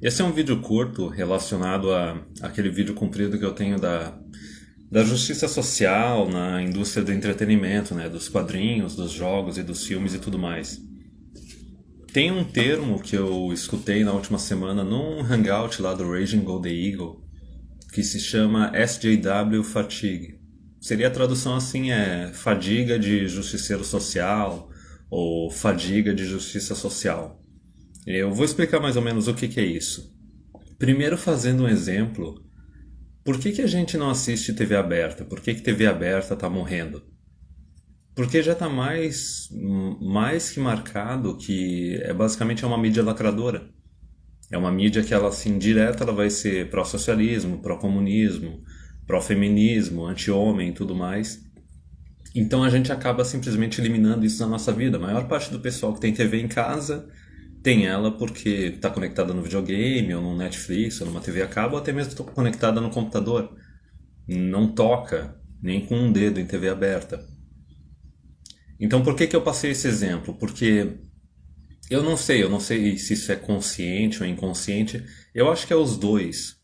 Esse é um vídeo curto relacionado a aquele vídeo comprido que eu tenho da justiça social na indústria do entretenimento, né? Dos quadrinhos, dos jogos e dos filmes e tudo mais. Tem um termo que eu escutei na última semana num hangout lá do Raging Golden Eagle que se chama SJW Fatigue. Seria a tradução assim, fadiga de justiceiro social ou fadiga de justiça social. Eu vou explicar mais ou menos o que é isso. Primeiro, fazendo um exemplo, por que a gente não assiste TV aberta? Por que TV aberta está morrendo? Porque já está mais que marcado que basicamente é uma mídia lacradora. É uma mídia que ela, assim, direta, ela vai ser pró-socialismo, pró-comunismo, pró-feminismo, anti-homem e tudo mais. Então a gente acaba simplesmente eliminando isso da nossa vida. A maior parte do pessoal que tem TV em casa tem ela porque está conectada no videogame, ou no Netflix, ou numa TV a cabo, ou até mesmo conectada no computador. Não toca nem com um dedo em TV aberta. Então por que eu passei esse exemplo? Porque eu não sei se isso é consciente ou inconsciente, eu acho que é os dois.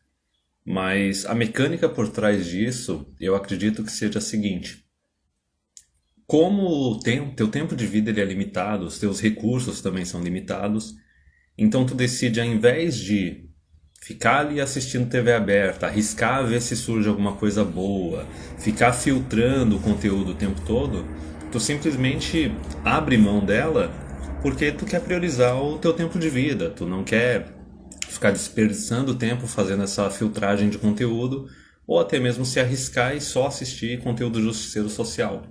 Mas a mecânica por trás disso, eu acredito que seja a seguinte. Como teu tempo de vida ele é limitado, os teus recursos também são limitados, então tu decide, ao invés de ficar ali assistindo TV aberta, arriscar ver se surge alguma coisa boa, ficar filtrando o conteúdo o tempo todo, tu simplesmente abre mão dela porque tu quer priorizar o teu tempo de vida, tu não quer ficar desperdiçando tempo fazendo essa filtragem de conteúdo ou até mesmo se arriscar e só assistir conteúdo justiceiro social.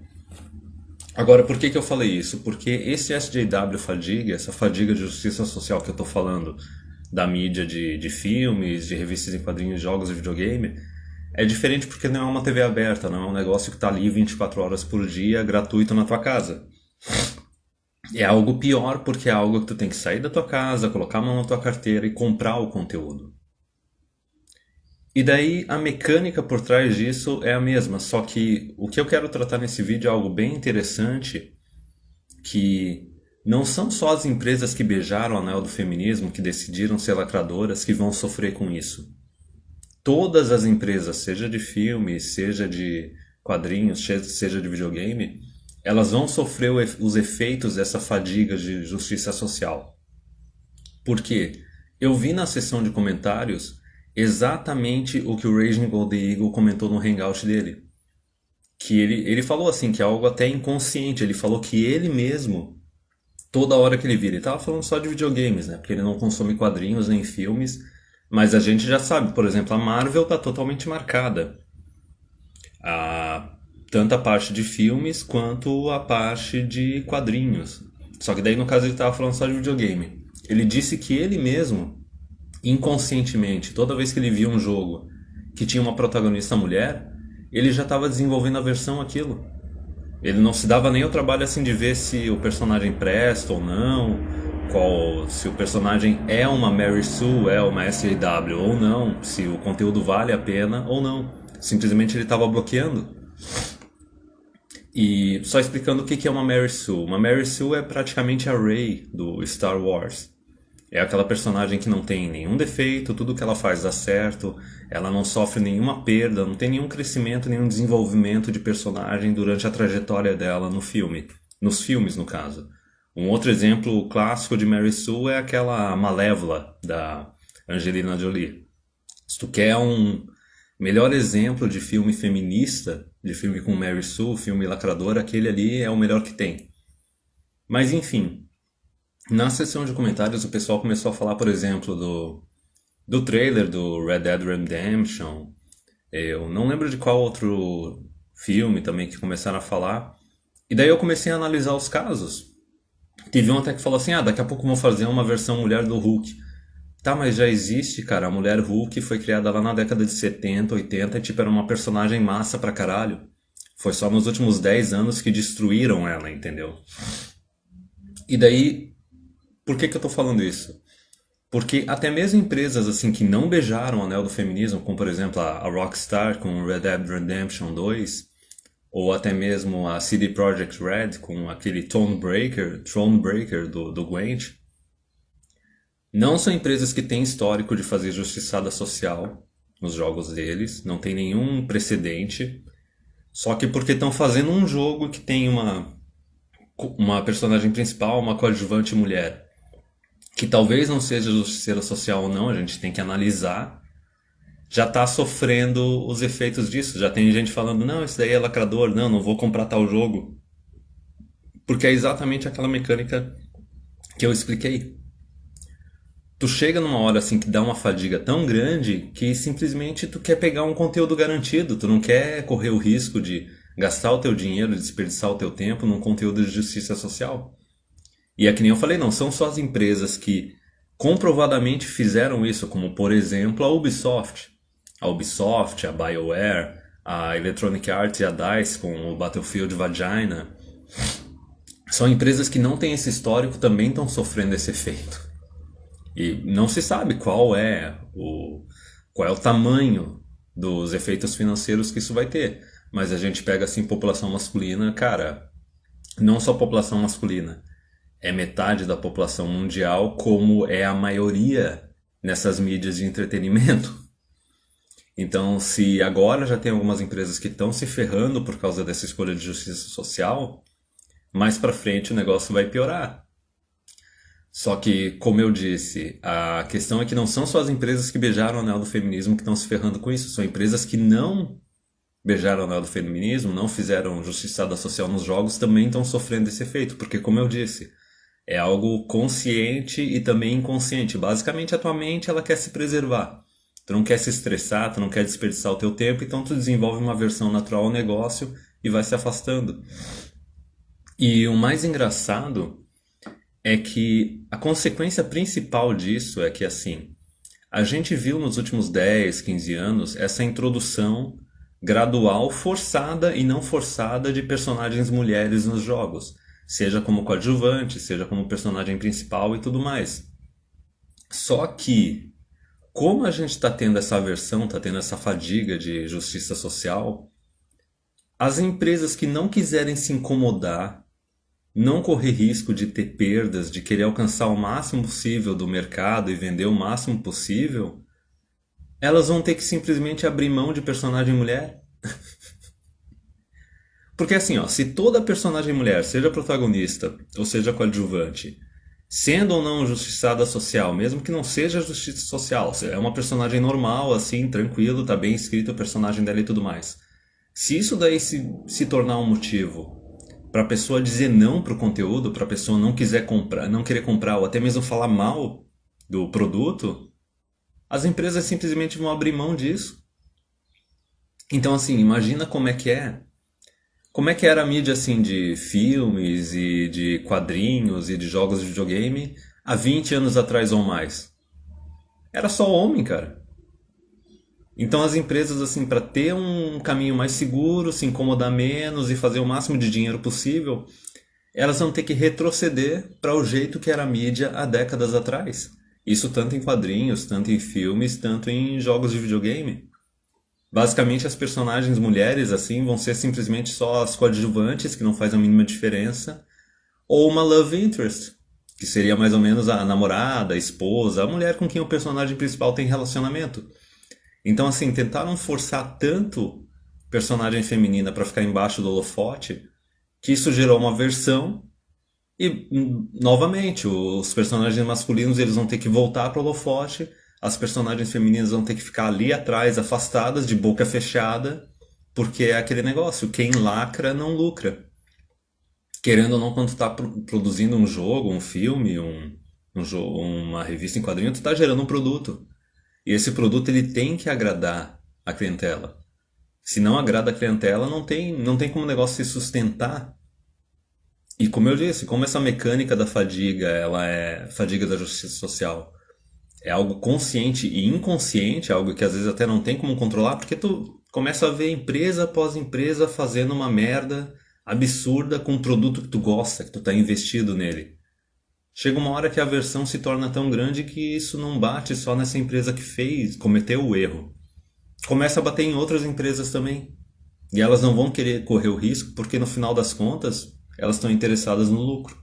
Agora, por que eu falei isso? Porque esse SJW fadiga, essa fadiga de justiça social que eu estou falando da mídia de filmes, de revistas em quadrinhos, jogos e videogame, é diferente porque não é uma TV aberta, não é um negócio que está ali 24 horas por dia, gratuito na tua casa. É algo pior porque é algo que tu tem que sair da tua casa, colocar a mão na tua carteira e comprar o conteúdo. E daí a mecânica por trás disso é a mesma, só que o que eu quero tratar nesse vídeo é algo bem interessante, que não são só as empresas que beijaram o anel do feminismo, que decidiram ser lacradoras, que vão sofrer com isso. Todas as empresas, seja de filme, seja de quadrinhos, seja de videogame, elas vão sofrer os efeitos dessa fadiga de justiça social. Por quê? Eu vi na seção de comentários exatamente o que o Raging Golden Eagle comentou no hangout dele. Que ele falou assim, que é algo até inconsciente. Ele falou que ele mesmo, toda hora que ele vira, ele estava falando só de videogames, né? Porque ele não consome quadrinhos nem filmes. Mas a gente já sabe, por exemplo, a Marvel está totalmente marcada. Tanto a parte de filmes quanto a parte de quadrinhos. Só que daí no caso ele estava falando só de videogame. Ele disse que ele mesmo, inconscientemente, toda vez que ele via um jogo que tinha uma protagonista mulher, ele já estava desenvolvendo a versão aquilo. Ele não se dava nem o trabalho assim de ver se o personagem presta ou não, se o personagem é uma Mary Sue, é uma SJW ou não, se o conteúdo vale a pena ou não. Simplesmente ele estava bloqueando. E só explicando o que é uma Mary Sue. Uma Mary Sue é praticamente a Rey do Star Wars. É aquela personagem que não tem nenhum defeito, tudo que ela faz dá certo, ela não sofre nenhuma perda, não tem nenhum crescimento, nenhum desenvolvimento de personagem durante a trajetória dela no filme. Nos filmes, no caso. Um outro exemplo clássico de Mary Sue é aquela Malévola da Angelina Jolie. Se tu quer um melhor exemplo de filme feminista, de filme com Mary Sue, filme lacrador, aquele ali é o melhor que tem. Mas enfim, na seção de comentários o pessoal começou a falar, por exemplo, do trailer do Red Dead Redemption. Eu não lembro de qual outro filme também que começaram a falar. E daí eu comecei a analisar os casos. Teve um até que falou assim, daqui a pouco vão fazer uma versão mulher do Hulk. Tá, mas já existe, cara. A mulher Hulk foi criada lá na década de 70, 80 e tipo era uma personagem massa pra caralho. Foi só nos últimos 10 anos que destruíram ela, entendeu? E daí, por que eu tô falando isso? Porque até mesmo empresas assim que não beijaram o anel do feminismo, como por exemplo a Rockstar com Red Dead Redemption 2, ou até mesmo a CD Projekt Red com aquele Thronebreaker do Gwent, Não são empresas que têm histórico de fazer justiçada social nos jogos deles, não tem nenhum precedente. Só que porque estão fazendo um jogo que tem uma personagem principal, uma coadjuvante mulher, que talvez não seja justiceira social ou não, a gente tem que analisar, já está sofrendo os efeitos disso. Já tem gente falando, não, isso daí é lacrador, não, não vou comprar tal jogo. Porque é exatamente aquela mecânica que eu expliquei. Tu chega numa hora assim que dá uma fadiga tão grande que simplesmente tu quer pegar um conteúdo garantido, tu não quer correr o risco de gastar o teu dinheiro, desperdiçar o teu tempo num conteúdo de justiça social. E é que nem eu falei, não são só as empresas que comprovadamente fizeram isso, como por exemplo a Ubisoft. A Ubisoft, a BioWare, a Electronic Arts e a DICE com o Battlefield Vagina. São empresas que não têm esse histórico, também estão sofrendo esse efeito. E não se sabe qual é o tamanho dos efeitos financeiros que isso vai ter. Mas a gente pega assim população masculina, cara, não só população masculina, é metade da população mundial, como é a maioria nessas mídias de entretenimento. Então, se agora já tem algumas empresas que estão se ferrando por causa dessa escolha de justiça social, mais pra frente o negócio vai piorar. Só que, como eu disse, a questão é que não são só as empresas que beijaram o anel do feminismo que estão se ferrando com isso. São empresas que não beijaram o anel do feminismo, não fizeram justiçada social nos jogos, também estão sofrendo esse efeito. Porque, como eu disse, é algo consciente e também inconsciente. Basicamente, a tua mente ela quer se preservar. Tu não quer se estressar, tu não quer desperdiçar o teu tempo, então tu desenvolve uma versão natural ao negócio e vai se afastando. E o mais engraçado é que a consequência principal disso é que, assim, a gente viu nos últimos 10, 15 anos essa introdução gradual, forçada e não forçada de personagens mulheres nos jogos, seja como coadjuvante, seja como personagem principal e tudo mais. Só que, como a gente está tendo essa aversão, está tendo essa fadiga de justiça social, as empresas que não quiserem se incomodar, não correr risco de ter perdas, de querer alcançar o máximo possível do mercado e vender o máximo possível, elas vão ter que simplesmente abrir mão de personagem mulher. Porque assim, ó, se toda personagem mulher, seja protagonista ou seja coadjuvante, sendo ou não justiçada social, mesmo que não seja justiça social, é uma personagem normal, assim, tranquilo, tá bem escrito o personagem dela e tudo mais. Se isso daí se tornar um motivo para a pessoa dizer não para o conteúdo, para a pessoa não quiser comprar, não querer comprar ou até mesmo falar mal do produto, as empresas simplesmente vão abrir mão disso. Então assim, imagina como é que é. Como é que era a mídia assim de filmes e de quadrinhos e de jogos de videogame há 20 anos atrás ou mais? Era só homem, cara. Então as empresas, assim, para ter um caminho mais seguro, se incomodar menos e fazer o máximo de dinheiro possível, elas vão ter que retroceder para o jeito que era a mídia há décadas atrás. Isso tanto em quadrinhos, tanto em filmes, tanto em jogos de videogame. Basicamente as personagens mulheres, assim, vão ser simplesmente só as coadjuvantes, que não faz a mínima diferença, ou uma love interest, que seria mais ou menos a namorada, a esposa, a mulher com quem o personagem principal tem relacionamento. Então, assim, tentaram forçar tanto personagem feminina para ficar embaixo do holofote que isso gerou uma versão e, novamente, os personagens masculinos eles vão ter que voltar para o holofote, as personagens femininas vão ter que ficar ali atrás, afastadas, de boca fechada, porque é aquele negócio, quem lacra não lucra. Querendo ou não, quando tu tá produzindo um jogo, um filme, uma revista em quadrinho, tu tá gerando um produto. E esse produto ele tem que agradar a clientela. Se não agrada a clientela, não tem como o negócio se sustentar. E como eu disse, como essa mecânica da fadiga, ela é fadiga da justiça social, é algo consciente e inconsciente, algo que às vezes até não tem como controlar, porque tu começa a ver empresa após empresa fazendo uma merda absurda com um produto que tu gosta, que tu tá investido nele. Chega uma hora que a aversão se torna tão grande que isso não bate só nessa empresa que cometeu o erro. Começa a bater em outras empresas também. E elas não vão querer correr o risco porque no final das contas elas estão interessadas no lucro.